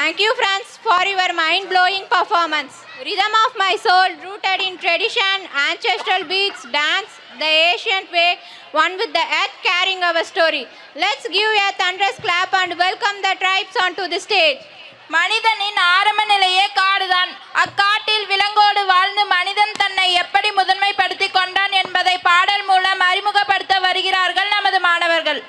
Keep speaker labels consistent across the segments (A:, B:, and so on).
A: Thank you, friends, for your mind-blowing performance. Rhythm of my soul, rooted in tradition, ancestral beats, dance, the ancient way, one with the earth carrying our story. Let's give a thunderous clap and welcome the tribes onto the stage.
B: மனிதனின் ஆரம்ப நிலையே காடுதான். அக்காட்டில் விலங்கோடு வாழ்ந்து மனிதன் தன்னை எப்படி முதன்மைப்படுத்திக் கொண்டான் என்பதை பாடல் மூலம் அறிமுகப்படுத்த வருகிறார்கள் நமது மாணவர்கள்.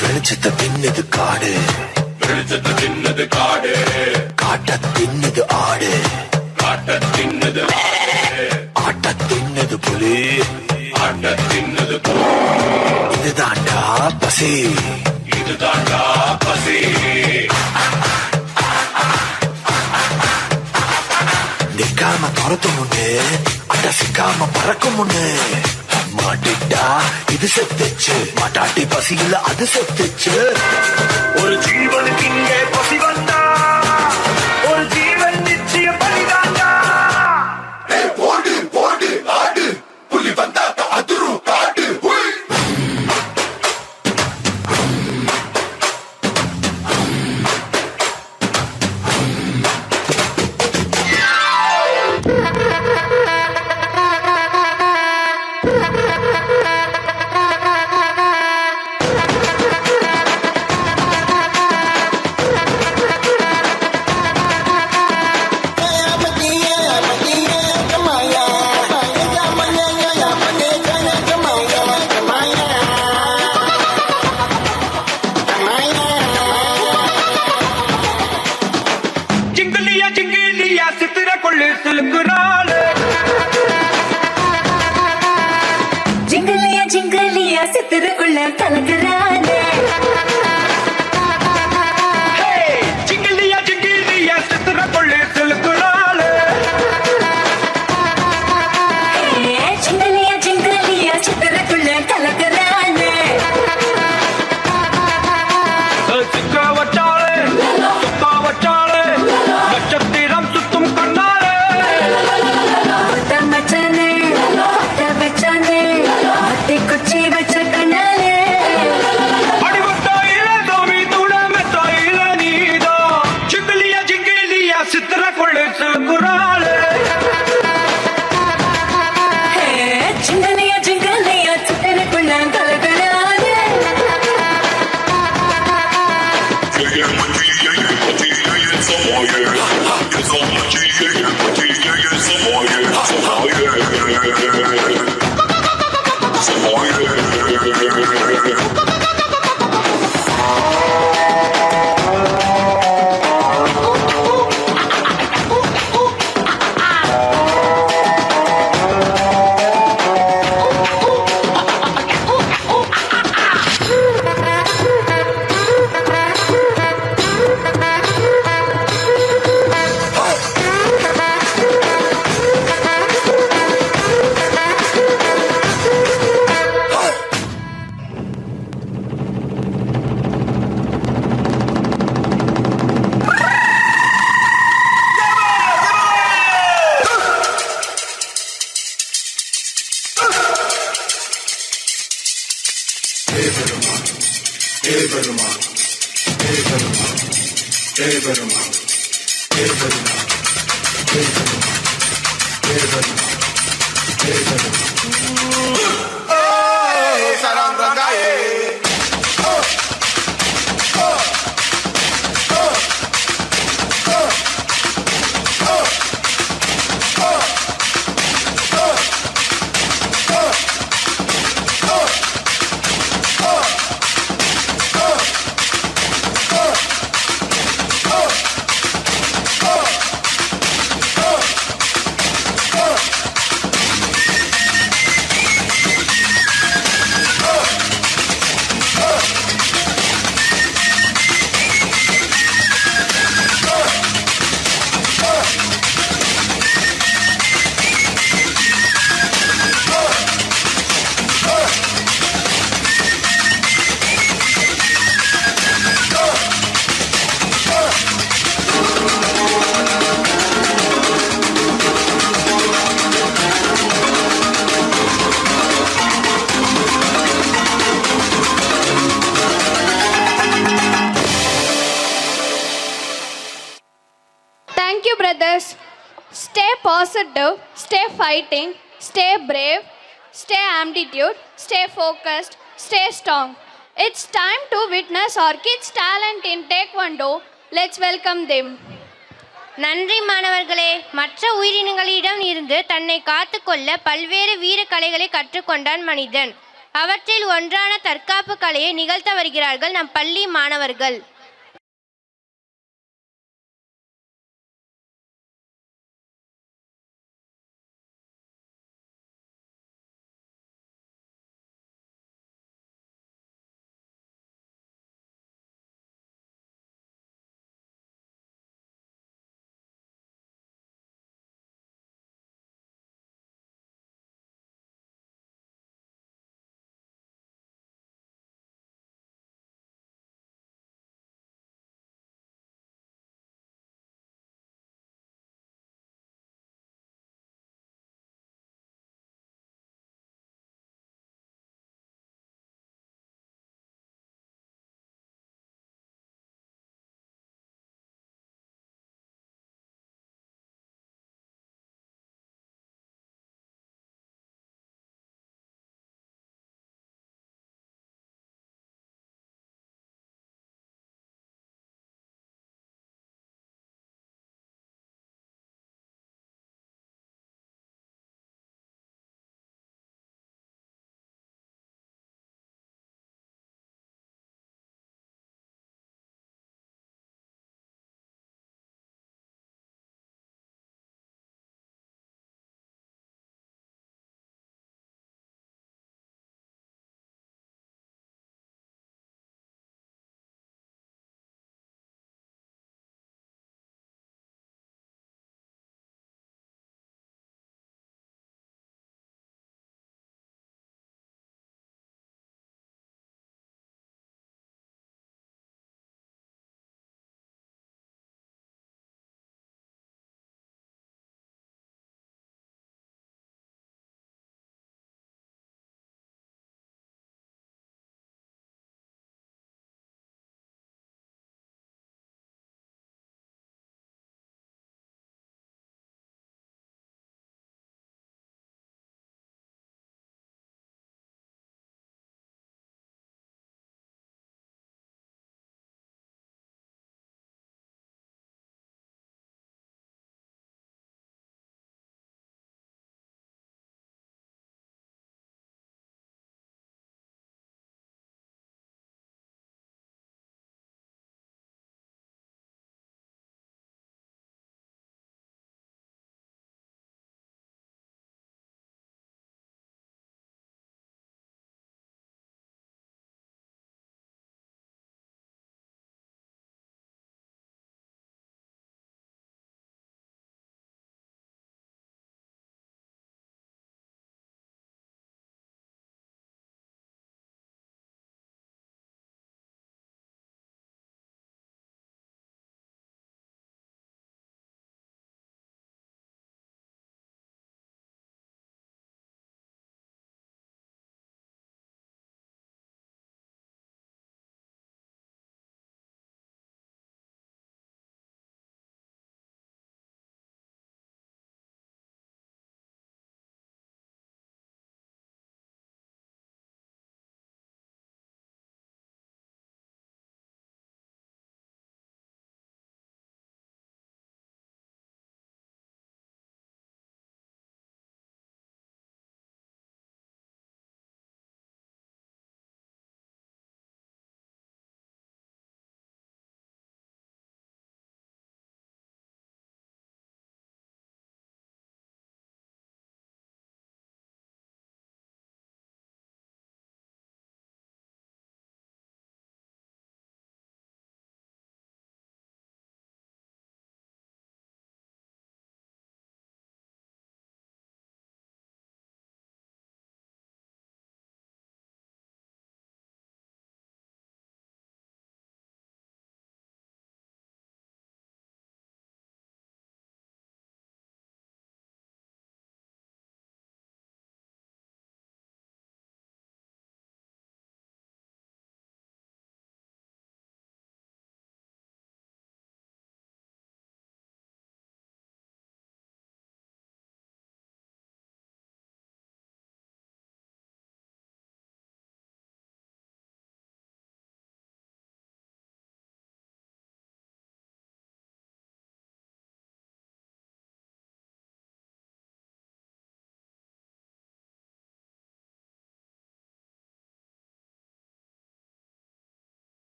C: வெளிச்சத்தை தின்னது காடு, வெளிச்சத்தை தின்னது காடு, காட்ட தின்னது ஆடு, காட்ட தின்னது ஆட்ட தின்னது புலி, ஆட்ட தின்னது புலி. இதுதாண்டா பசி, இதுதாண்டா பசி. நிக்காம துரத்தும் முன்னு, அட்ட சிக்காம பறக்கும் முன்னு. மாட்டிட்டா இது செத்துச்சு, மாட்டாட்டி பசியில அது செத்துச்சு. ஒரு ஜீவனுக்கு இங்கே பசி வந்தா, ஒரு ஜீவன் நிச்சய பலிதாண்டா. போடு போடு ஆடு, புலி வந்தா அதிரு காடு.
D: சித்திரக்குள்ள கலக்குறானே
C: ஜிங்கிலியா ஜிங்கிலியா சித்திரக்குள்ள சிலுக்குறாளே.
D: ஜிங்கலியா ஜிங்கலியா சித்திரக்குள்ள கலக்குறானே.
C: சிக்க வச்சாலே சுத்தா வச்சாலே நட்சத்திரம் சுத்தும் கண்ணாலே.
D: மச்சானே வச்சானே மத்தி குச்சி வச்ச கண்ணாலே.
C: அடிவட்டாயில தோமி துடமெட்டாயில நீதா. ஜிங்கிலியா ஜிங்கிலியா சித்திரக்குள்ள சிலுக்குறாளே.
D: ஜிங்கலியா ஜிங்கலியா சித்திரக்குள்ள கலக்குறானே.
E: Thank you, brothers. Stay positive, stay fighting, stay brave, stay amplitude, stay focused, stay strong. It's time to witness our kids' talent in Taekwondo. Let's welcome them.
F: நன்றி மாணவர்களே. மற்ற உயிரினங்களிடம் இருந்து தன்னை காத்துக்கொள்ள பல்வேறு வீர கலைகளை கற்றுக்கொண்டான் மனிதன். அவற்றில் ஒன்றான தற்காப்பு கலையை நிகழ்த்த வருகிறார்கள் நம் பள்ளி மாணவர்கள்.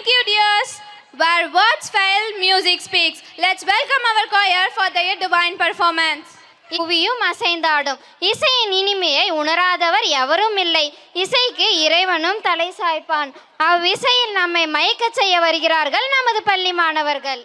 E: Thank you, dears. Where words fail, music speaks. Let's welcome our choir for their divine performance.
G: புவியும் அசைந்தாடும். இசையின் இனிமையை உணராதவர் எவரும் இல்லை. இசைக்கு இறைவனும் தலை சாய்ப்பான். அவ்விசையில் நம்மை மயக்கச் செய்ய வருகிறார்கள் நமது பள்ளி மாணவர்கள்.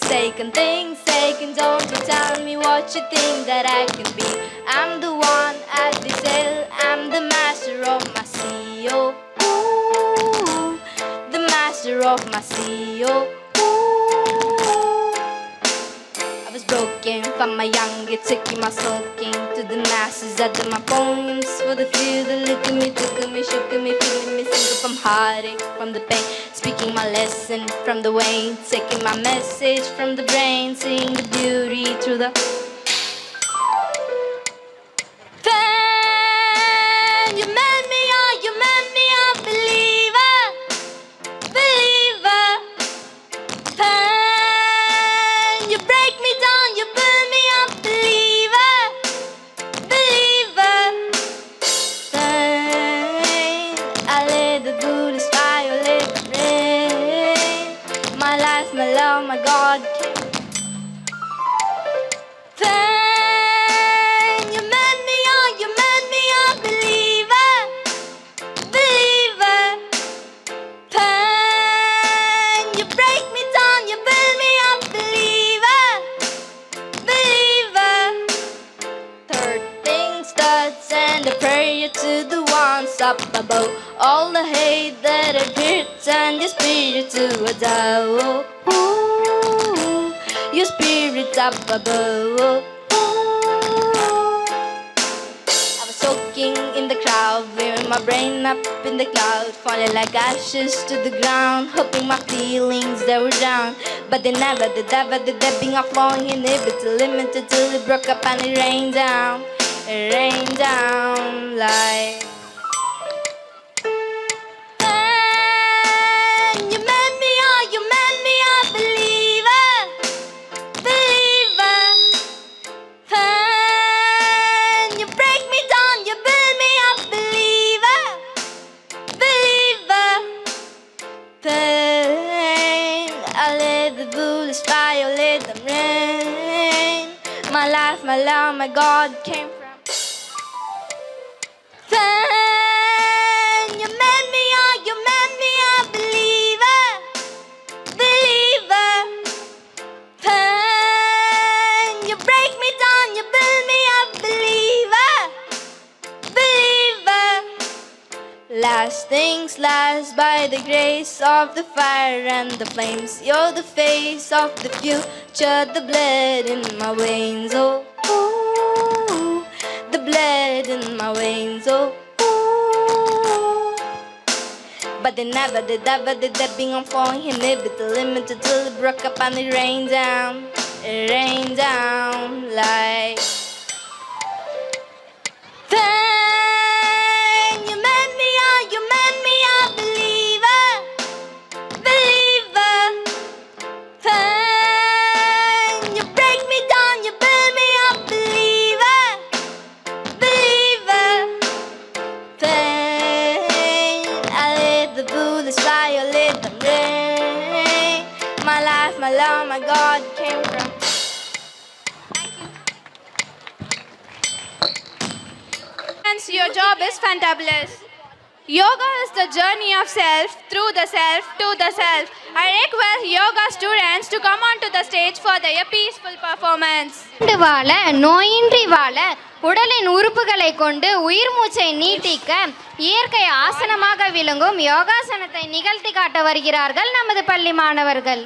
G: Second things second, don't you tell me what you think that I can be. I'm the one at the tail, I'm the master of my CEO. Ooh, the master of my CEO. Ooh. I was broken from my young, it took my soaking. to the masses. I did my poems for the few that look at me, took at me, shook at me, feeling me, singing from heartache, from the pain, speaking my lesson from the vein, taking my message from the brain, seeing the beauty through the fan. You made me, oh, you made me a believer, believer. Fan, you break me down, you build me up, believer, believer. Fan, I let the Buddhist fire, let the rain. My life, my love, my God came. Fan, you made me, oh, you made me a believer, believer. Fan, you break me down, you build me up, believer, believer. Third thing starts and a prayer to the ones up above. All the hate that appears and your spirit to a dove. Ooh, your spirit up above. I was soaking in the crowd, wearing my brain up in the cloud, falling like ashes to the ground, hoping my feelings they were down, but they never did, ever did. They being off flowing inhibited, limited till it broke up and it rained down like. And you made me, oh, you made me a believer, believer. And you break me down, you build me up, believer, believer. Then I let the bullets fly, I let them rain. My life, my love, my God came from. Then you made me, oh, you made me a believer, believer. Then you break me down, you build me up, believer, believer. Last things last, by the grace of the fire and the flames. You're the face of the future, the blood in my veins. Oh, ooh, the blood in my veins. Oh, ooh. But they never did, ever did. That being on falling, inhibit the limit till it broke up and it rained down like. Then you made me, oh, you made me a believer, believer. Then you break me down, you build me up, believer, believer. Then I let the bullets fly, I let them rain. My life, my love, my God came from.
E: Your job is fantabulous. Yoga is the journey of self, through the self, to the self. I request yoga students to come onto the stage for their peaceful performance.
F: வாழ நோயின்றி வாழ உடலின் உறுப்புகளை கொண்டு உயிர் மூச்சை நீட்டிக்க இயற்கை ஆசனமாக விளங்கும் யோகாசனத்தை நிகழ்த்தி காட்ட வருகிறார்கள் நமது பள்ளி மாணவர்கள்.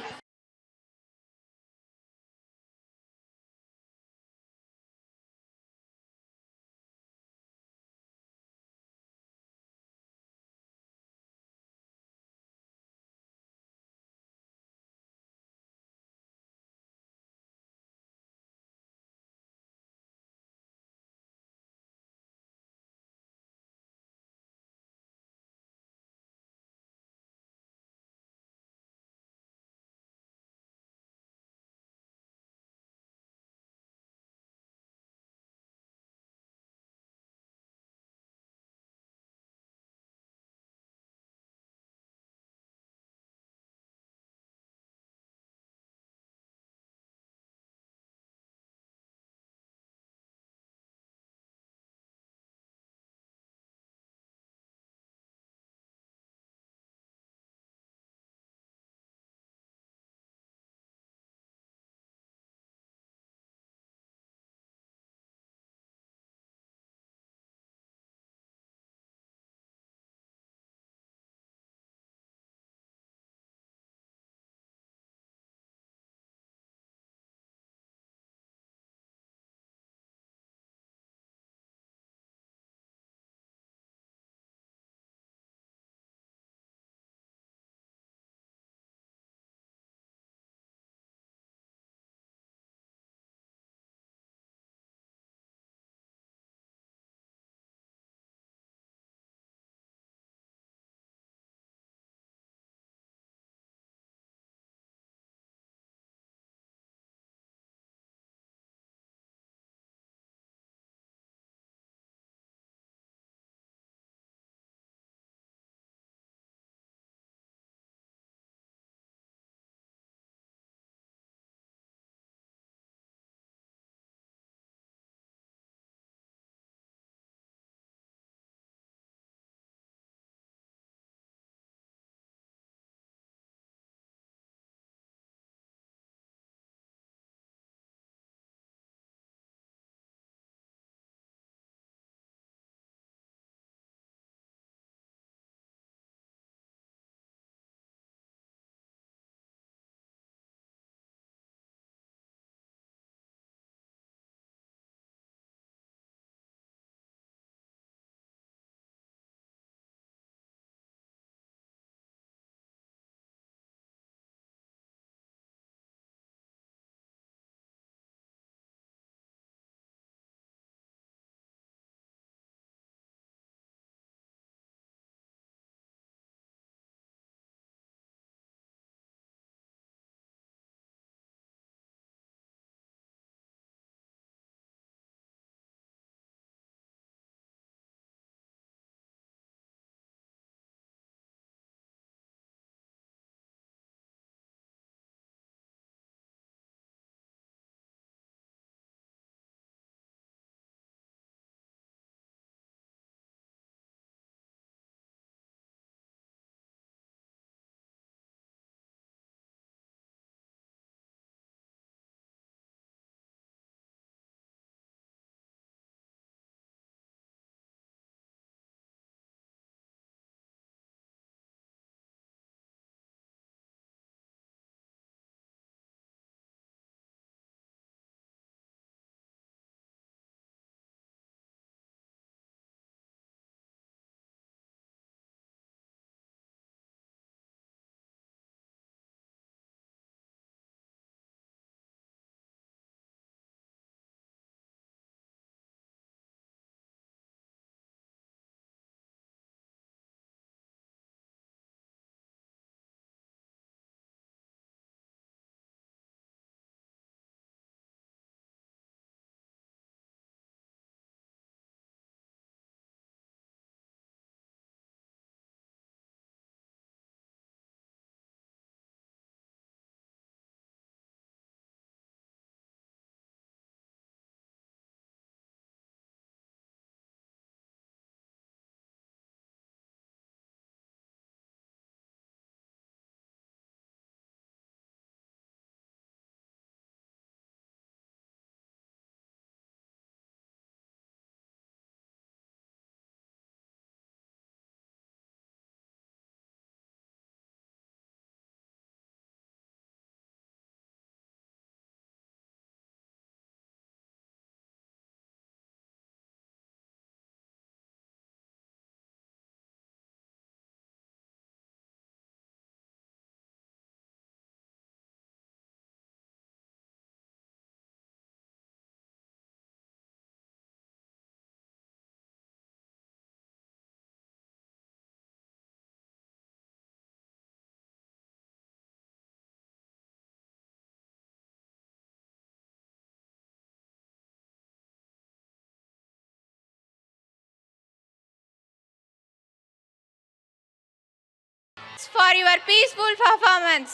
A: Thanks for your peaceful performance.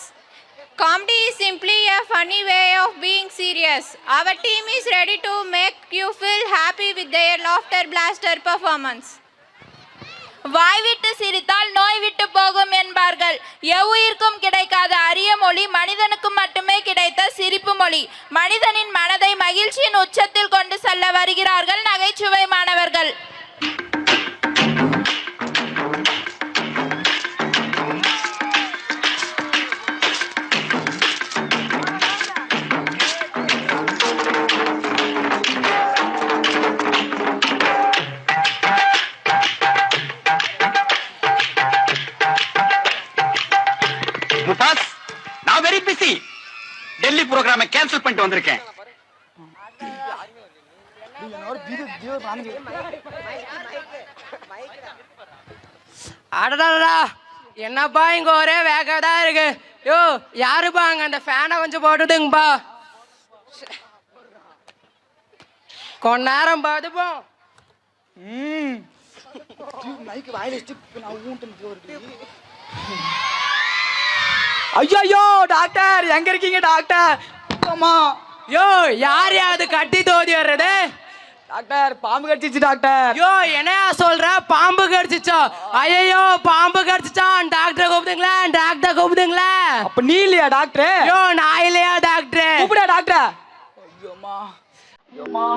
A: Comedy is simply a funny way of being serious. Our team is ready to make you feel happy with their laughter blaster performance.
B: வாய் விட்டு சிரித்தால் நோய் விட்டு போகும் என்பார்கள். எவ்வுயிர்க்கும் கிடைக்காத அரிய மொழி மனிதனுக்கு மட்டுமே கிடைத்த சிரிப்பு மொழி. மனிதனின் மனதை மகிழ்ச்சியின் உச்சத்தில் கொண்டு செல்ல வருகிறார்கள் நகைச்சுவை மாணவர்கள்.
H: முபாஸ், நான் வெரி பிஸி. டெல்லி ப்ரோகிராமை கேன்சல் பண்ணிட்டு வந்திருக்கேன்.
I: அடடா, என்னப்பா இங்க ஒரே வேகதா இருக்கு. யோ, யாருப்பா அங்க அந்த ஃபேனை கொஞ்சம் போட்டுடுங்கப்பா. கொஞ்ச நேரம் பாத்துப்போம்.
J: ஐயோ டாக்டர், எங்க இருக்கீங்க டாக்டர்? அம்மா,
I: யோ, யார் அது கட்டி தோதி வர்றது?
J: டாக்டர் பாம்பு கடிச்சிச்சு டாக்டர்.
I: யோ, என்னையா சொல்ற? பாம்பு கடிச்சிச்சா? ஐயோ, பாம்பு கடிச்சிச்சான். டாக்டரை கூப்பிடுங்களா, டாக்டரை கூப்பிடுங்களா.
J: அப்ப நீ இல்லையா டாக்டர்?
I: யோ, நான் இல்லையா டாக்டர்?
J: கூப்பிடா டாக்டர். ஐயோமா ஐயோமா.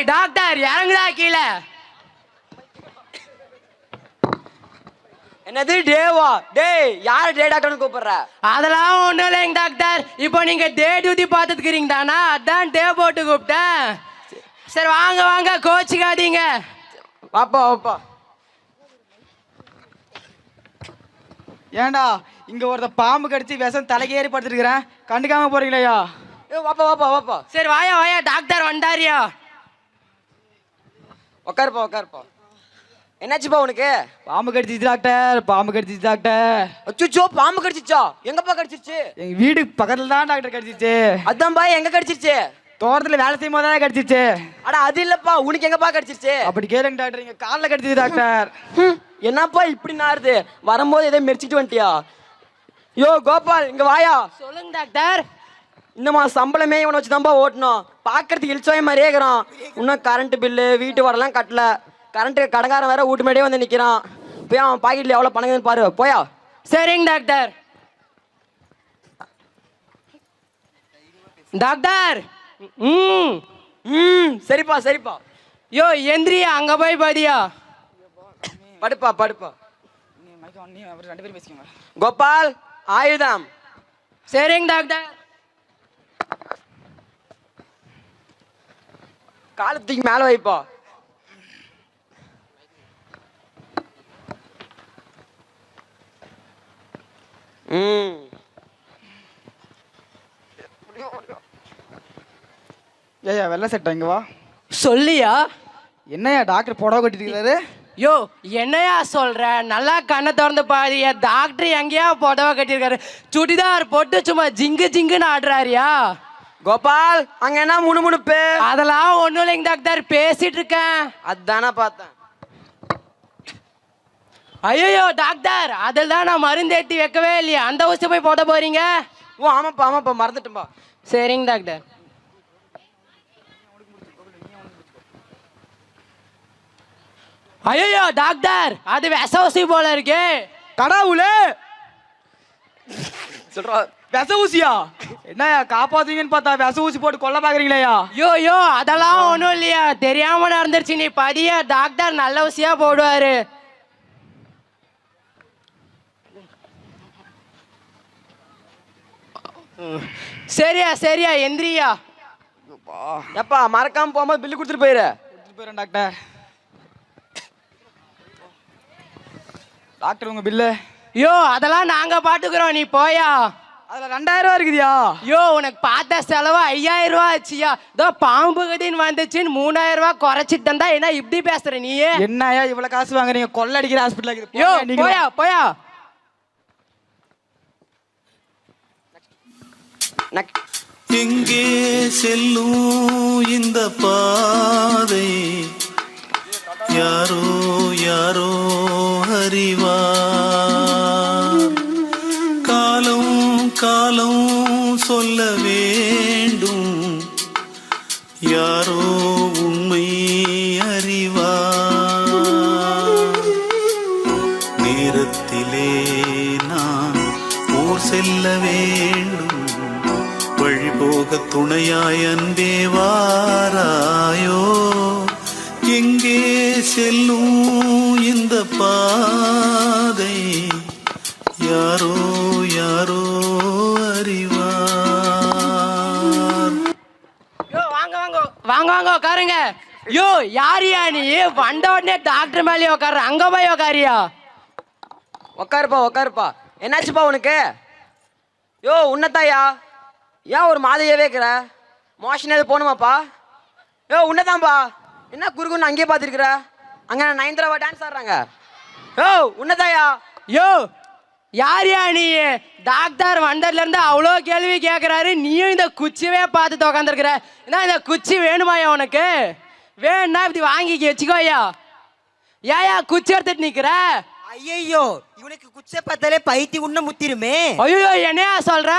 I: டாக்டர், இறங்குடா கீழே.
J: என்னது டேவா? டேய், யாரு டே டாக்டர்னு கூப்பிடுற?
I: அதெல்லாம் ஒண்ணும் இல்லைங்க டாக்டர். இப்போ நீங்க டே டியூட்டி பார்த்துக்கிறீங்க தானா? அதான் டே போட்டு கூப்பிட்டேன். சரி, வாங்க வாங்க, கோச்சிக்காதீங்க.
J: வாப்பா வாப்பா. ஏண்டா இங்க ஒருத்த பாம்பு கடிச்சு விஷம் தலைக்கேறி படுத்துருக்கிறேன், கண்டுக்காம போறீங்களா? வாப்பா வாப்பா வாப்பா.
I: சரி, வாயா வாயா, டாக்டர் வந்தாரியா?
J: உட்காருப்பா உட்காருப்பா. என்னாச்சுப்பா உனக்கு? பாம்பு கடிச்சிச்சு டாக்டர், பாம்பு கடிச்சிச்சு டாக்டர். அச்சோ, பாம்பு கடிச்சிச்சா? எங்கப்பா கடிச்சிச்சு? எங்க வீடு பக்கத்துல தான் டாக்டர் கடிச்சிச்சு. அதான்பா, எங்க கடிச்சிச்சு? தோட்டத்துல வேலை செய்யும் போது தான் கடிச்சிச்சு. அட அது இல்லப்பா, உனக்கு எங்கப்பா கடிச்சிச்சு? அப்படி கேளுங்க டாக்டர், இங்க காலில் கடிச்சிச்சு டாக்டர். என்னப்பா இப்படி நாருது? வரும்போது எதை மெரிச்சிட்டு வந்துட்டியா? யோ கோபால், இங்க வாயா.
I: சொல்லுங்க டாக்டர்.
J: இன்னுமா சம்பளமே இவனை வச்சு தான்ப்பா ஓட்டணும். பார்க்கறதுக்கு இழிச்சோய மாதிரியே இருக்கிறான். இன்னும் கரண்ட் பில்லு வீட்டு வரலாம் கட்டல. கரண்ட் கடைக்காரன் வேற வீட்டு மேடையே வந்து நிற்கிறான். போய் அவன் பாக்கெட்ல எவ்வளோ பணங்குதுன்னு பாரு, போயா.
I: சரிங்க டாக்டர். டாக்டர்.
J: சரிப்பா சரிப்பா.
I: யோ, எந்திரியா, அங்க போய் பாதியா.
J: படுப்பா படுப்பா. ரெண்டு பேரும் பேசிக்கோங்க. கோபால், ஆயுதம்.
I: சரிங்க டாக்டர்.
J: காலத்துக்கு மேல வைப்பா. ஏயா வெள்ளை சட்டை இங்க வா.
I: சொல்லியா?
J: என்னையா டாக்டர் புடவை கட்டிட்டு இருக்காரு?
I: யோ, என்னையா சொல்ற? நல்லா கண்ணை திறந்து பாதியா. டாக்டர் எங்கேயா புடவை கட்டியிருக்காரு? சுடிதார் போட்டு சும்மா ஜிங்கு ஜிங்குன்னு ஆடுறாரியா?
J: கோபால், அங்க என்ன முணுமுணுப்பு?
I: அதெல்லாம் ஒண்ணும் இல்லைங்க டாக்டர், பேசிட்டு இருக்கேன்.
J: அதானே பார்த்தேன்.
I: ஐயோ டாக்டர், அதில் தான் நான் மருந்து ஏற்றி வைக்கவே இல்லையா. அந்த ஊசி போய் போட போறீங்க?
J: ஓ ஆமாப்பா ஆமாப்பா, மறந்துட்டேன்பா.
I: சரிங்க டாக்டர். ஐயோ டாக்டர், அது விஷ ஊசி போல இருக்கு.
J: கடவுளே சொல்றா விச ஊசியா என்னயா காப்பாத்துவீங்கன்னு பார்த்தா விச ஊசி போட்டு கொல்ல பாக்குறீங்களேயா?
I: யோ அதெல்லாம் ஒன்றும் இல்லையா, தெரியாம நடந்துருச்சு. நீ படியா, டாக்டர் நல்ல ஊசியா போடுவாரு. சரியா எந்திரியா.
J: எப்பா மறக்காம போகும்போது பில்லு கொடுத்துட்டு போயிடுறேன் டாக்டர். டாக்டர் உங்க பில்லு.
I: யோ அதெல்லாம் நாங்க பாத்துக்கிறோம், நீ போயா.
J: அதுல 2000 ரூபா இருக்குதியா?
I: யோ உனக்கு பார்த்த செலவு 5000 ரூபா ஆச்சியா. இதோ பாம்பு கட்டின்னு வந்துச்சுன்னு 3000 ரூபா குறைச்சிட்டு தந்தா என்ன இப்படி பேசுற நீ?
J: என்னயா இவ்வளவு காசு வாங்குறீங்க? கொள்ள அடிக்கிற ஹாஸ்பிட்டல்.
I: யோ போயா.
K: எங்கே செல்லும் இந்த பாதை யாரோ அறிவார். காலம் சொல்ல வேண்டும், யாரோ உண்மை அறிவார். நேரத்திலே நான் ஊர் செல்ல வேண்டும், வழி போக துணையாய் அன்பே வாராயோ. எங்கே செல்லும் இந்த பாதை யாரோ அறிவார்.
I: யோ வாங்க உட்காருங்க. யோ யாரியா நீ? வந்த உடனே டாக்டர் மேலேயே உட்காரு, அங்க போய் உட்காரியா.
J: உட்காருப்பா. என்னாச்சுப்பா உனக்கு? யோ உன்னதாயா, ஏன் ஒரு மாதிரியாவே இருக்கிற? மோஷன் எது போகணுமாப்பா? யோ உன்னதான்பா, என்ன குறுகுன்னு அங்கேயே பார்த்துருக்குற? அங்கே நயன்தாராவா டான்ஸ் ஆடுறாங்க. யோ உன்னதாயா.
I: யோ யாரியா நீ? டாக்டர் வந்ததுல இருந்து அவ்வளோ கேள்வி கேட்குறாரு, நீயும் இந்த குச்சிவே பார்த்துட்டு உட்காந்துருக்குற. ஏன்னா இந்த குச்சி வேணுமாயா உனக்கு? வேணும்னா இப்படி வாங்கி வச்சுக்கோயா. ஏயா குச்சி எடுத்துட்டு நிக்கிற?
J: ஐயோ இவனுக்கு குச்சை பார்த்தாலே பைத்தி உன்ன முத்திருமே.
I: ஐயோ என்னையா சொல்ற?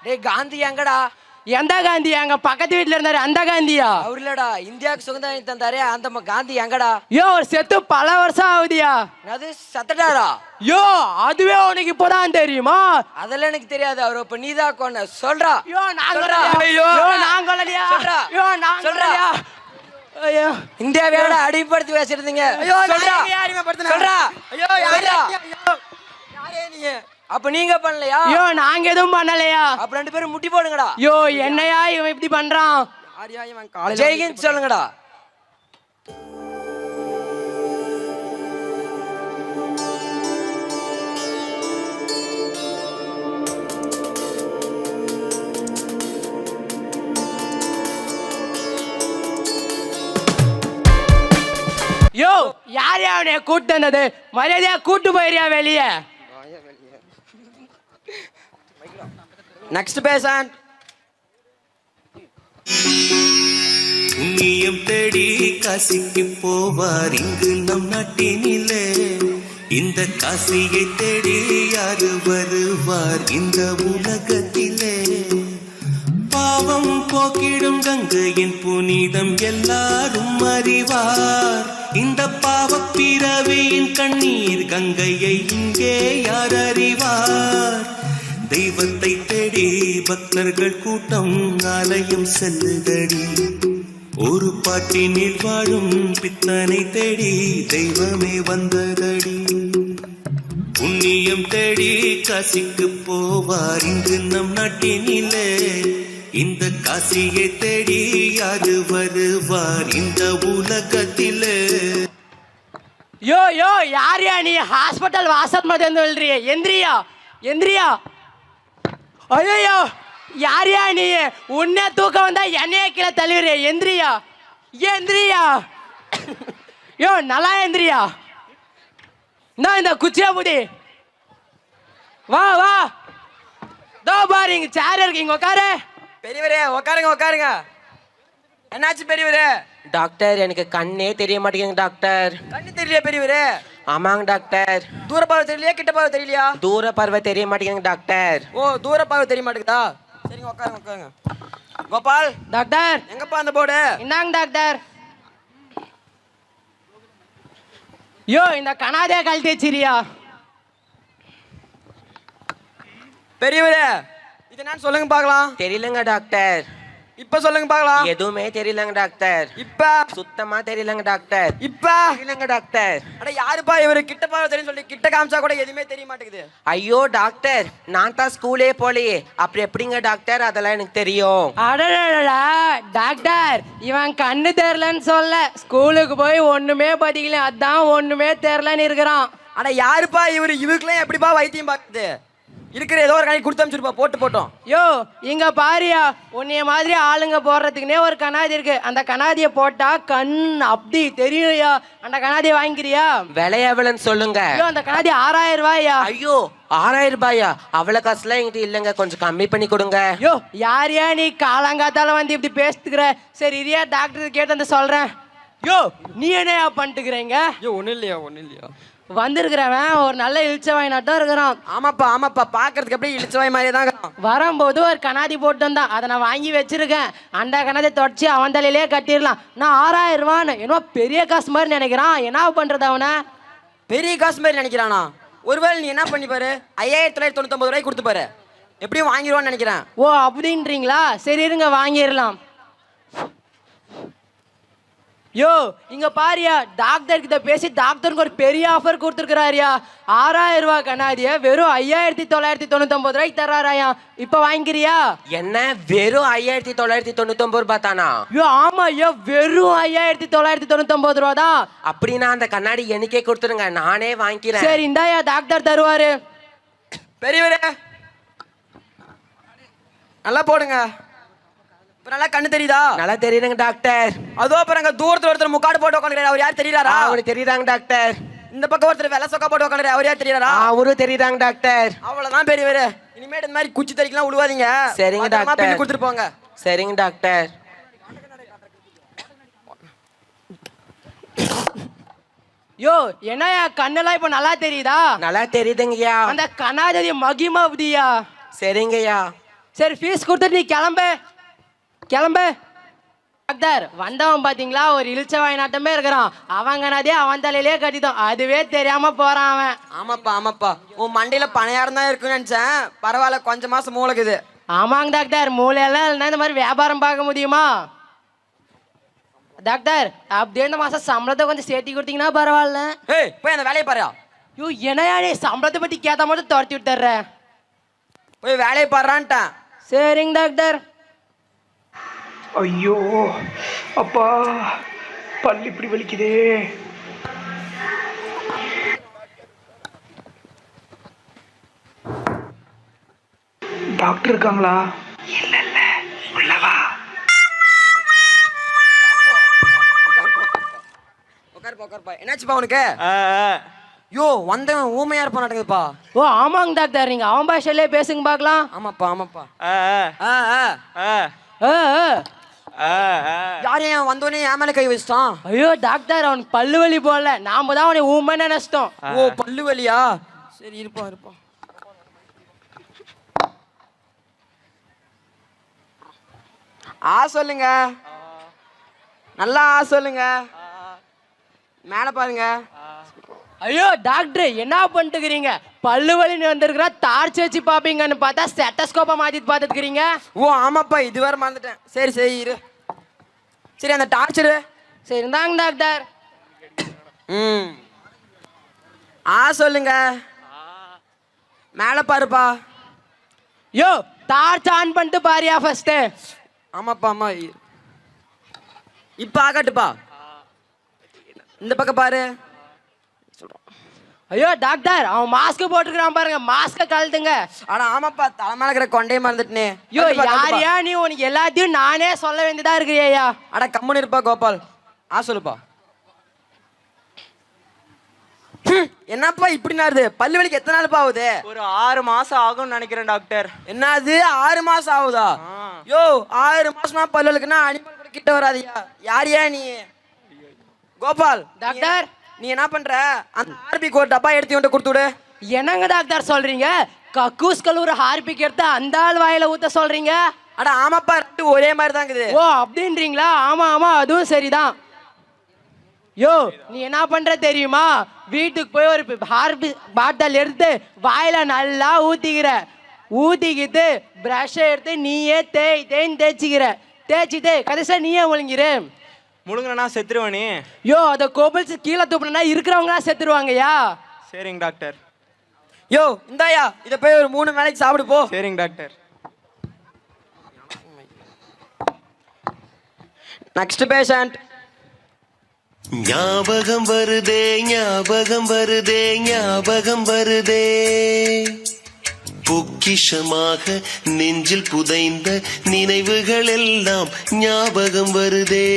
J: டேய் காந்தி எங்கடா?
I: எந்த காந்தி? எங்க பக்கத்து வீட்டுல இருந்தாரு அந்த காந்தியா?
J: அவர் இல்லடா, இந்தியாவுக்கு சுதந்திரம் தந்தாரு அந்த காந்தி எங்கடா?
I: யோ ஒரு செத்து பல வருஷம் ஆகுதியா.
J: அது சத்தடாரா?
I: யோ அதுவே உனக்கு இப்போதான் தெரியுமா?
J: அதெல்லாம் எனக்கு தெரியாது. அவர் இப்ப நீதான் கொன்ன சொல்றா.
I: யோ நான் சொல்லலையா. ஐயோ
J: இந்தியாவோட அடிமைப்படுத்தி பேசிருந்தீங்க. சொல்றா. அப்ப நீங்க பண்ணலையா?
I: யோ நாங்க எதுவும் பண்ணலையா.
J: அப்ப 2 பேரும் முட்டி போடுங்கடா.
I: யோ என்னையா இவன் இப்படி பண்றான்?
J: ஜெய்ஹிந்த் சொல்லுங்கடா.
I: யோ யார் அவனை கூட்டு வந்தது? மரியாதையா கூட்டு போயிரியா வெளியே.
J: Next patient.
K: புண்ணியம் தேடி காசிக்கு போவார் இங்கு நம் நாட்டினிலே. இந்த காசியை தேடி யாரு வருவார் இந்த உலகத்திலே? பாவம் போக்கிடும் கங்கையின் புனிதம் எல்லாரும் அறிவார். இந்த பாவ பிறவியின் கண்ணீர் கங்கையை இங்கே யார் அறிவார்? தெய்வத்தை தேடி பக்தர்கள் கூட்டம் ஆலயம் செல்லுதடி. ஒரு பாட்டினில் வாழும் பித்தனை தேடி தெய்வமே வந்ததடி. புண்ணியம் தேடி காசிக்கு போவார் இங்கு நம் நாட்டினிலே. இந்த காசியை தேடி யாரு வருவார் இந்த உலகத்திலே?
I: யோ யாரியா நீ? ஹாஸ்பிட்டல் வாசல் மட்டும் சொல்றிய. எந்திரியா. ஐயோ யாரியா நீ? உன்னை தூக்க வந்தா என்னைய கீழே தள்ளிடுறிய. எந்திரியா. யோ நல்லா எந்திரியா. இந்த குச்சியா புடி. வா தோ பாரு இங்க சேர் இருக்கு, இங்க உட்காரு.
J: பெரியவரே உட்காருங்க. என்னாச்சு பெரியவரே?
L: டாக்டர் எனக்கு கண்ணே தெரிய மாட்டேங்குது டாக்டர்.
J: கண்ணு தெரியலையா பெரியவரே?
L: ஆமாங்க டாக்டர்.
J: தூர பார்வை தெரியலையா கிட்ட பார்வை தெரியலையா?
L: தூர பார்வை தெரிய மாட்டேங்குது டாக்டர்.
J: ஓ தூர பார்வை தெரிய மாட்டேங்குதா? சரிங்க உட்காருங்க. கோபால்
I: டாக்டர்
J: எங்கப்பா அந்த போர்டு?
I: இந்தாங்க டாக்டர். யோ இந்த கனாதே கழட்டி வச்சிரியா.
J: பெரியவரே இது என்னன்னு சொல்லுங்க பார்க்கலாம்.
L: தெரியலங்க டாக்டர்.
J: இப்ப சொல்லுங்க பார்க்கலாம்.
L: எதுவுமே தெரியலங்க டாக்டர்.
J: இப்ப
L: சுத்தமா தெரியலங்க டாக்டர்.
J: இப்ப
L: தெரியலங்க டாக்டர்.
J: அட யாருப்பா இவரு கிட்ட பார்வை தெரியும் சொல்லி கிட்ட காமிச்சா கூட எதுவுமே தெரிய மாட்டேங்குது.
L: ஐயோ டாக்டர், நான் தான் ஸ்கூலே போலையே, அப்படி எப்படிங்க டாக்டர் அதெல்லாம் எனக்கு தெரியும்.
I: அடடா டாக்டர், இவன் கண்ணு தெரியலன்னு சொல்ல, ஸ்கூலுக்கு போய் ஒண்ணுமே படிக்கல, அதான் ஒண்ணுமே தெரியலன்னு இருக்கிறான்.
J: அட யாருப்பா இவரு? இவருக்குலாம் எப்படிப்பா வைத்தியம் பார்க்குது? இருக்கிற ஏதோ ஒரு கணக்கு கொடுத்து அனுப்பிச்சிருப்பா, போட்டு போட்டோம்.
I: யோ இங்க பாரியா, உன்னைய மாதிரி ஆளுங்க போடுறதுக்குன்னே ஒரு கண்ணாடி இருக்கு. அந்த கண்ணாடியை போட்டா கண் அப்படி தெரியும்யா. அந்த கண்ணாடியை வாங்கிக்கிறியா?
L: விலை எவ்வளவுன்னு சொல்லுங்க.
I: ஐயோ அந்த கண்ணாடி 6000 ரூபாயா.
L: ஐயோ 6000 ரூபாயா? அவ்வளவு காசுலாம் என்கிட்ட இல்லைங்க, கொஞ்சம் கம்மி பண்ணி கொடுங்க.
I: யோ யாரையா நீ காலங்காத்தால வந்து இப்படி பேசிட்டுக்கிற? சரி இரியா, டாக்டர் கேட்டு வந்து சொல்றேன். யோ நீ என்னையா பண்ணிட்டுக்கிறீங்க?
J: ஐயோ ஒன்றும் இல்லையா
I: வந்திருக்கிறவன் ஒரு நல்ல இழிச்சவாயினாட்டம் இருக்கிறான்.
J: ஆமாப்பா பாக்குறதுக்கு அப்படியே இழிச்சவாய் மாதிரியே தான் இருக்கிறான்.
I: வரும்போது ஒரு கண்ணாடி போட்டு வந்தான், அதை நான் வாங்கி வச்சிருக்கேன். அந்த கண்ணாடி தொடச்சி அவன் தலையிலே கட்டிடலாம். நான் 6000 ரூபான்னு என்னவோ பெரிய காசு மாதிரி நினைக்கிறான். என்ன பண்றது அவனை?
J: பெரிய காசு மாதிரி நினைக்கிறானா? ஒருவேளை நீ என்ன பண்ணி பாரு, 5999 ரூபாய்க்கு கொடுத்து பாரு, எப்படியும் வாங்கிடுவான்னு நினைக்கிறேன்.
I: ஓ அப்படின்றீங்களா? சரி இருங்க வாங்கிடலாம். யோ இங்க பாரியா, டாக்டர் கிட்ட பேசி டாக்டருக்கு ஒரு பெரிய ஆஃபர் கொடுத்துருக்காரியா. 6000 ரூபாய் கண்ணாடிய வெறும் 5999 ரூபாய்க்கு தர்றாராயா. இப்ப வாங்கிக்கிறியா?
L: என்ன வெறும் 5999 ரூபாய் தானா?
I: யோ ஆமா ஐயோ, வெறும் 5999 ரூபா தான்.
L: அப்படின்னா அந்த கண்ணாடி எனக்கே கொடுத்துருங்க, நானே வாங்கிக்கிறேன்.
I: சரி இந்தாயா, டாக்டர் தருவாரு.
J: பெரியவரே நல்லா போடுங்க. நல்லா கண்ணு தெரியுதா?
L: நல்லா தெரியுதுங்க டாக்டர்.
J: அதோ பாருங்க, தூரத்துல ஒருத்தர் முக்காடு போட்டு உட்காந்துக்கிறாரு, அவர் யார் தெரியுறாரா?
L: அவருக்கு தெரியுதாங்க டாக்டர்.
J: இந்த பக்கம் ஒருத்தர் வெள்ளை சொக்கா போட்டு உட்காந்துறாரு, அவர் யார் தெரியுறாரா?
L: அவரும் தெரியுதாங்க டாக்டர்.
J: அவ்வளவுதான் பெரியவரே, இனிமேட்டு இந்த மாதிரி குச்சி தறிக்கலாம் விழுவாதீங்க.
L: சரிங்க டாக்டர்.
J: பில்லு கொடுத்துட்டு போங்க.
L: சரிங்க டாக்டர்.
I: யோ என்னயா கண்ணெல்லாம் இப்ப நல்லா தெரியுதா?
L: நல்லா தெரியுதுங்கய்யா.
I: அந்த கண்ணாடி மகிமா அப்படியா?
L: சரிங்கய்யா.
I: சரி ஃபீஸ் கொடுத்துட்டு நீ கிளம்பு. டாக்டர் வந்தவன் பாத்தீங்களா, ஒரு இழிச்சவாய் நாட்டமே இருக்கிறான். அவன் கண்ணாடியே அவன் தலையிலே கட்டிட்டோம், அதுவே தெரியாம போறான் அவன்.
J: ஆமாப்பா உன் மண்டையில பணையாரம் தான் இருக்குன்னு நினைச்சேன். பரவாயில்ல, கொஞ்ச மாசம் மூளைக்குது.
I: ஆமாங்க டாக்டர், மூளையெல்லாம் இல்லைன்னா இந்த மாதிரி வியாபாரம் பார்க்க முடியுமா? டாக்டர் அப்படியே இந்த மாசம் சம்பளத்தை கொஞ்சம் சேர்த்தி கொடுத்தீங்கன்னா பரவாயில்ல.
J: ஏய் போய் அந்த வேலையை பாரு.
I: ஐயோ என்னையா நீ சம்பளத்தை பத்தி கேட்ட மட்டும் துரத்தி விட்டுற.
J: போய் வேலையை பாடுறான்ட்டான்.
I: சரிங்க டாக்டர்.
C: ஐயோ அப்பா, பல்லு இப்படி வலிக்குதே. டாக்டர் இருக்காங்களா? இல்ல உள்ளவா.
J: உட்காருப்பா. என்னாச்சுப்பா உனக்கு? யோ வந்தவன் ஊமையா இருப்பான் நடக்குதுப்பா.
I: ஓ ஆமாங்க டாக்டர், நீங்க அவன் பாஷையிலே பேசுங்க பார்க்கலாம்.
J: ஆமாப்பா. யாரையும் வந்தோடனே என் மேல கை வச்சிட்டான்.
I: ஐயோ டாக்டர், அவனுக்கு பல்லு வலி போல, நாம தான் அவனை ஊமை நினைச்சிட்டோம்.
J: ஓ பல்லு வலியா? சரி இருப்பா. சொல்லுங்க, நல்லா சொல்லுங்க. மேல பாருங்க.
I: ஐயோ டாக்டர் என்ன பண்ணிட்டுக்கிறீங்க? பல்லு வலின்னு வந்திருக்கிறா, டார்ச் வச்சு பாப்பீங்கன்னு பார்த்தா ஸ்டெட்டஸ்கோப்பை மாத்திட்டு பார்த்துக்கிறீங்க.
J: ஓ ஆமாப்பா, இதுவரை மறந்துட்டேன். சரி இரு. சரி அந்த டார்ச்சரு.
I: சரி இருந்தாங்க டாக்டர்.
J: சொல்லுங்க. மேல பாருப்பா.
I: யோ டார்ச் ஆன் பண்ணிட்டு பாரியா ஃபர்ஸ்ட்.
J: ஆமாப்பா. இப்ப ஆகட்டுப்பா. இந்த பக்கம் பாரு.
I: ஐயோ டாக்டர், அவன் மாஸ்க் போட்டுக்கிறான் பாருங்க, மாஸ்க கழட்டுங்க.
J: ஆனா ஆமாப்பா, தலைமையில இருக்கிற கொண்டையை மறந்துட்டனே.
I: ஐயோ யாரையா நீ? உனக்கு எல்லாத்தையும் நானே சொல்ல வேண்டியதா இருக்கிறியா?
J: அட கம்முன்னு இருப்பா கோபால். சொல்லுப்பா. என்னப்பா இப்படி நாருது? பல்லு வலிக்கு எத்தனை நாள்ப்பா ஆகுது?
M: ஒரு 6 மாசம் ஆகும்னு நினைக்கிறேன் டாக்டர்.
J: என்னது 6 மாசம் ஆகுதா? யோ 6 மாசமா பல்லு வலிக்குன்னா அனிமல் கூட கிட்ட வராதியா. யாரையா நீ? கோபால்
I: டாக்டர்,
J: நீ என்ன பண்ற? அந்த ஹார்பிக் ஒரு டப்பா எடுத்து கொடுத்து விடு.
I: என்னங்க டாக்டர் சொல்றீங்க? கக்கூஸ் கழுவுற ஹார்பிக் எடுத்து அந்த ஆள் வாயில ஊத்த சொல்றீங்க?
J: அட ஆமாப்பா, ரெண்டு ஒரே மாதிரி தான் இருக்குது.
I: ஓ அப்படின்றீங்களா? ஆமா அதுவும் சரிதான். யோ நீ என்ன பண்ற தெரியுமா? வீட்டுக்கு போய் ஒரு ஹார்பிக் பாட்டில் எடுத்து வாயில நல்லா ஊத்திக்கிற. ஊத்திக்கிட்டு ப்ரஷ்ஷை எடுத்து நீயே தேய்ன்னு தேய்ச்சிட்டு கடைசியாக நீயே முழுங்கிரு.
M: முழுங்கனா செத்துருவானே.
I: யோ அதை கோபிள்ஸ் கீழே தூப்பினா இருக்கிறவங்களா செத்துருவாங்கய்யா.
M: சரிங்க டாக்டர்.
J: யோ இந்தாயா இதை போய் ஒரு 3 வேளைக்கு சாப்பிடு போ.
M: சரிங்க டாக்டர்.
J: Next patient.
K: ஞாபகம் வருதே ஞாபகம் வருதே ஞாபகம் வருதே, பொக்கிஷமாக நெஞ்சில் புதைந்த நினைவுகள் எல்லாம் ஞாபகம் வருதே.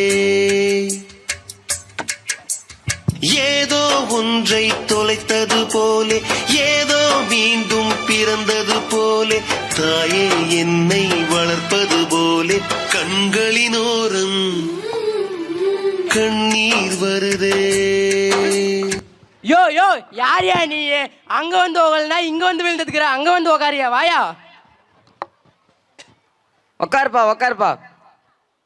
K: ஏதோ ஒன்றை தொலைத்தது போலே, ஏதோ மீண்டும் பிறந்தது போலே, தாயே என்னை வளர்ப்பது போலே கண்களினோரம் கண்ணீர் வருதே.
I: யோ யோ யாரியா நீ? அங்க வந்து உகல்னா இங்க வந்து விழுந்துக்கிற, அங்க வந்து உக்காரியா, வாயா.
J: உக்காருப்பா உக்காருப்பா.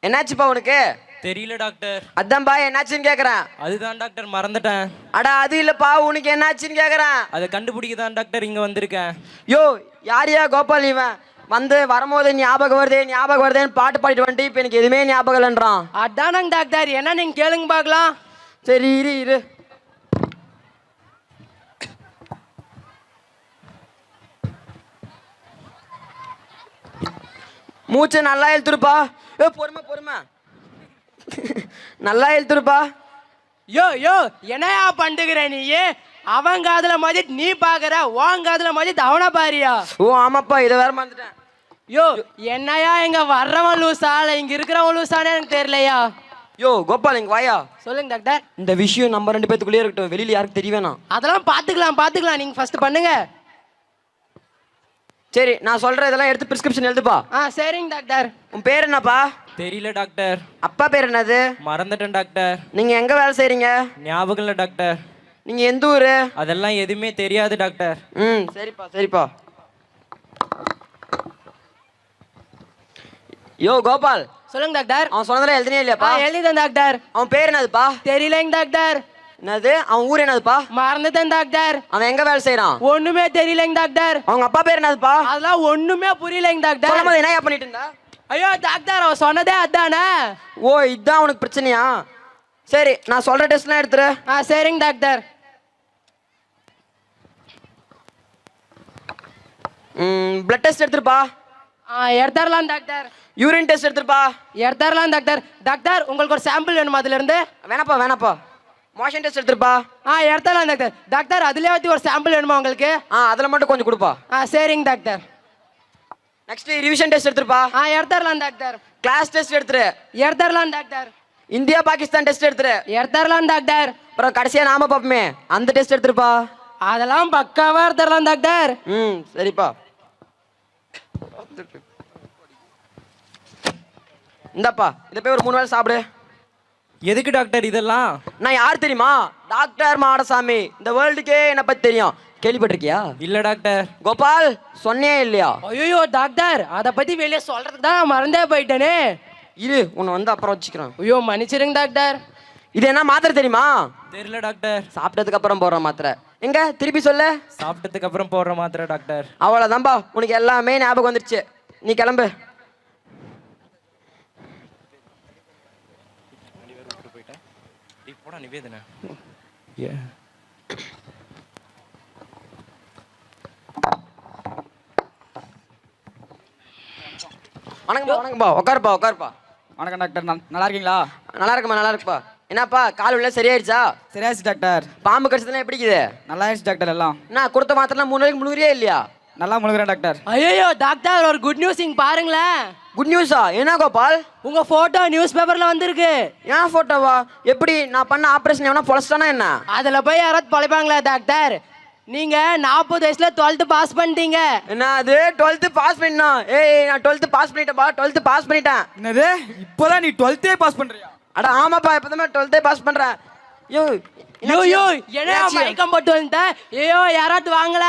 J: என்னாச்சுப்பா உனக்கு?
I: தெரியல டாக்டர்.
J: அதான்பா என்னாச்சுன்னு கேக்குறேன்.
I: அதுதான் டாக்டர் மறந்துட்டேன்.
J: அடா அது இல்லப்பா உனக்கு என்னாச்சுன்னு கேக்குறேன்.
I: அதை கண்டுபிடிக்க தான் டாக்டர் இங்க வந்திருக்கேன்.
J: யோ யாரியா கோபால் இவன்? வந்து வரும்போது ஞாபகம் வருதேன்னு பாட்டு பாடிட்டு வந்துட்டு இப்போ எனக்கு எதுவுமே ஞாபகம் இல்லைன்றான்.
I: அதானங்க டாக்டர், என்ன நீங்க கேளுங்க பார்க்கலாம்.
J: சரி இரு. மூச்சை நல்லா இழுத்துருப்பா. பொறுமை நல்லா இழுத்துருப்பா.
I: யோ யோ என்னையா பண்ணுகிற நீ? அவன் காதுல மாதிரி நீ பாக்குற, உன் காதுல மாதிரி அவனை பாரியா?
J: ஓ ஆமாப்பா இதை வேற மறந்துட்டேன்.
I: யோ என்னையா இங்க வர்றவன் லூசா இல்ல இங்க இருக்கிறவன் லூசானே எனக்கு தெரியலையா.
J: யோ கோபால் இங்க வாயா.
I: சொல்லுங்க டாக்டர்.
J: இந்த விஷயம் நம்ம 2 பேத்துக்குள்ளே இருக்கட்டும், வெளியில யாருக்கு தெரியவேணா.
I: அதெல்லாம் பாத்துக்கலாம் நீங்க ஃபர்ஸ்ட் பண்ணுங்க.
J: சரி நான் சொல்ற இதெல்லாம் எடுத்து பிரிஸ்கிரிப்ஷன் எழுதுப்பா.
I: சரிங்க டாக்டர்.
J: உன் பேர் என்னப்பா?
I: தெரியல டாக்டர்.
J: அப்பா பேர் என்னது?
I: மறந்துட்டேன் டாக்டர்.
J: நீங்க எங்க வேலை செய்றீங்க?
I: ஞாபகம் இல்லை டாக்டர்.
J: நீங்க எந்த ஊரு?
I: அதெல்லாம் எதுவுமே தெரியாது டாக்டர்.
J: சரிப்பா. யோ கோபால்.
I: சொல்லுங்க டாக்டர்.
J: அவன் சொன்னதெல்லாம் எழுதினே இல்லையாப்பா?
I: எழுதிட்டேன் டாக்டர்.
J: அவன் பேர் என்னதுப்பா?
I: தெரியலங்க டாக்டர்.
J: என்னது? அவன் ஊர் என்னதுப்பா?
I: மறந்துட்டேன் டாக்டர்.
J: அவன் எங்க வேலை செய்யறான்?
I: ஒண்ணுமே தெரியலங்க டாக்டர்.
J: அவங்க அப்பா பேர் என்னதுப்பா?
I: அதெல்லாம் ஒண்ணுமே புரியலங்க டாக்டர்.
J: சொல்லும்போது என்ன பண்ணிட்டு இருந்தா?
I: ஐயோ டாக்டர் அவன் சொன்னதே அதானே.
J: ஓ இதான் உனக்கு பிரச்சனையா? சரி நான் சொல்ற டெஸ்ட்லாம் எடுத்துரு.
I: சரிங்க டாக்டர்.
J: பிளட் டெஸ்ட் எடுத்துருப்பா.
I: எடுத்துடலாம் டாக்டர்.
J: யூரின் டெஸ்ட் எடுத்துருப்பா.
I: எடுத்துடலாம் டாக்டர். டாக்டர் உங்களுக்கு ஒரு சாம்பிள் வேணுமா அதுல இருந்து?
J: வேணாப்பா. மோஷன் டெஸ்ட் எடுத்துருப்பா.
I: எடுத்துடலாம் டாக்டர். டாக்டர் அதுலயே ஒரு சாம்பிள் வேணுமா உங்களுக்கு?
J: அதுல மட்டும் கொஞ்சம் கொடுப்பா.
I: சரிங்க டாக்டர்.
J: நெக்ஸ்ட் ரிவிஷன் டெஸ்ட் எடுத்துருப்பா.
I: எடுத்துடலாம் டாக்டர்.
J: கிளாஸ் டெஸ்ட் எடுத்துரு.
I: எடுத்துடலாம் டாக்டர்.
J: இந்தியா பாகிஸ்தான் டெஸ்ட் எடுத்துரு.
I: எடுத்துடலாம் டாக்டர்.
J: அப்புறம் கடைசியா நாம பாப்போமே அந்த டெஸ்ட் எடுத்துருப்பா.
I: அதெல்லாம் பக்காவா எடுத்துடலாம் டாக்டர்.
J: சரிப்பா. இந்தப்பா இதை போய் ஒரு 3 வேளை சாப்பிடு.
I: எதுக்கு டாக்டர் இதெல்லாம்?
J: நான் யார் தெரியுமா? டாக்டர் மாடசாமி. இந்த வேர்ல்டுக்கே என்ன பத்தி தெரியும். கேள்விப்பட்டிருக்கியா?
I: இல்ல டாக்டர்.
J: கோபால் சொன்னியா இல்லையா?
I: ஐயோ டாக்டர் அத பத்தி வெளியே சொல்றதுக்கு தான் மறந்தே போயிட்டேனே.
J: இரு உன்னை வந்து அப்புறம் வச்சுக்கிறேன்.
I: ஐயோ மன்னிச்சிருங்க டாக்டர்.
J: இது என்ன மாத்திரை தெரியுமா?
I: தெரியல டாக்டர்.
J: சாப்பிட்டதுக்கு அப்புறம் போடுற மாத்திரை. எங்க திருப்பி சொல்லு.
I: சாப்பிட்டதுக்கு அப்புறம் போடுற மாத்திரை டாக்டர்.
J: அவ்வளவுதான்பா உனக்கு எல்லாமே ஞாபகம் வந்துருச்சு. நீ கிளம்பு.
I: நிவேதனா
J: வணக்கம்பா. உட்காருப்பா.
M: வணக்கம் டாக்டர். நல்லா இருக்கீங்களா?
J: நல்லா இருக்குப்பா. என்னப்பா கால் உள்ள சரியாயிடுச்சா?
M: சரியாச்சு டாக்டர்.
J: பாம்பு கடிச்சதுலாம் எப்படி இருக்குது?
M: நல்லா ஆயிடுச்சு டாக்டர். எல்லாம்
J: நான் கொடுத்த மாத்திரலாம் 3 நாளைக்கு முழுகிறியா இல்லையா?
M: நல்லா முழுகிறேன் டாக்டர்.
I: ஐயோ டாக்டர் ஒரு குட் நியூஸ் இங்க பாருங்களேன்.
J: குட் நியூஸா? என்ன கோபால்?
I: உங்க போட்டோ நியூஸ் பேப்பர்ல வந்திருக்கு.
J: ஏன் போட்டோவா? எப்படி நான் பண்ண ஆபரேஷன் எவனா பொழச்சிட்டானா என்ன?
I: அதுல போய் யாராவது பொழைப்பாங்களா டாக்டர்? நீங்க 40 வயசுல 12th பாஸ் பண்ணிட்டீங்க.
J: என்ன அது 12th பாஸ் பண்ணா? நான் 12th பாஸ் பண்ணிட்டேன்பா. 12th பாஸ் பண்ணிட்டேன்.
M: என்னது இப்போதான் நீ 12th பாஸ் பண்றியா?
J: அட ஆமாப்பா இப்பதான் 12th பாஸ் பண்றேன்.
I: யோ என்ன மயக்கம் போட்டு வந்துட்ட? ஐயோ யாராவது வாங்கல.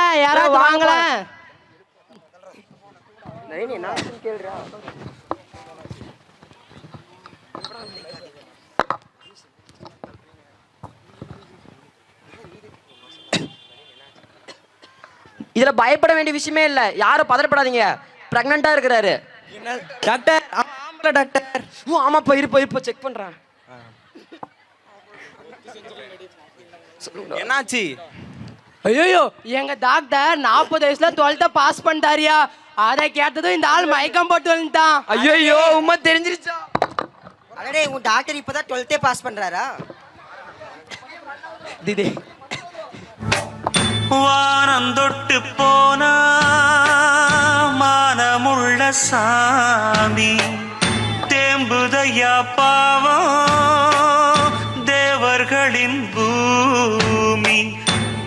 J: இதுல பயப்பட வேண்டிய விஷயமே இல்ல, யாரும் பதறப்படாதீங்க. பிரெக்னண்டா இருக்கிறாரு.
I: டாக்டர் ஆமாம் டாக்டர்.
J: ஓ ஆமாப்பா, இருப்பா செக் பண்றேன்.
L: என்னாச்சு?
I: ஐயோ எங்க டாக்டர் 40 வயசுல 12th பாஸ் பண்ணிட்டாரியா. அதை கேட்டதும் இந்த ஆள் மயக்கம் போட்டு வந்துட்டான்.
J: ஐயோ உண்மை தெரிஞ்சிருச்சா?
L: அடடே, உன் டாக்டர் இப்பதான் 12th பாஸ் பண்றாரா?
J: திதி
K: வானந்தொட்டு போனா மானமுள்ள சாமி தேம்புதையா பாவம் தேவர்களின் பூமி.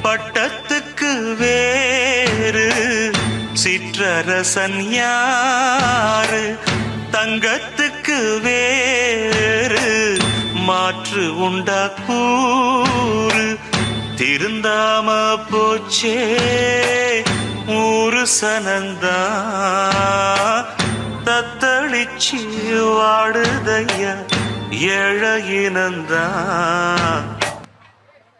K: பட்டத்துக்கு வேறு சிற்றரசன் யாரு, தங்கத்துக்கு வேறு மாற்று உண்டா கூறு. திருந்தாம போச்சே ஊரு சனந்தா தத்தளிச்சு வாடுதையா ஏழையினந்தா.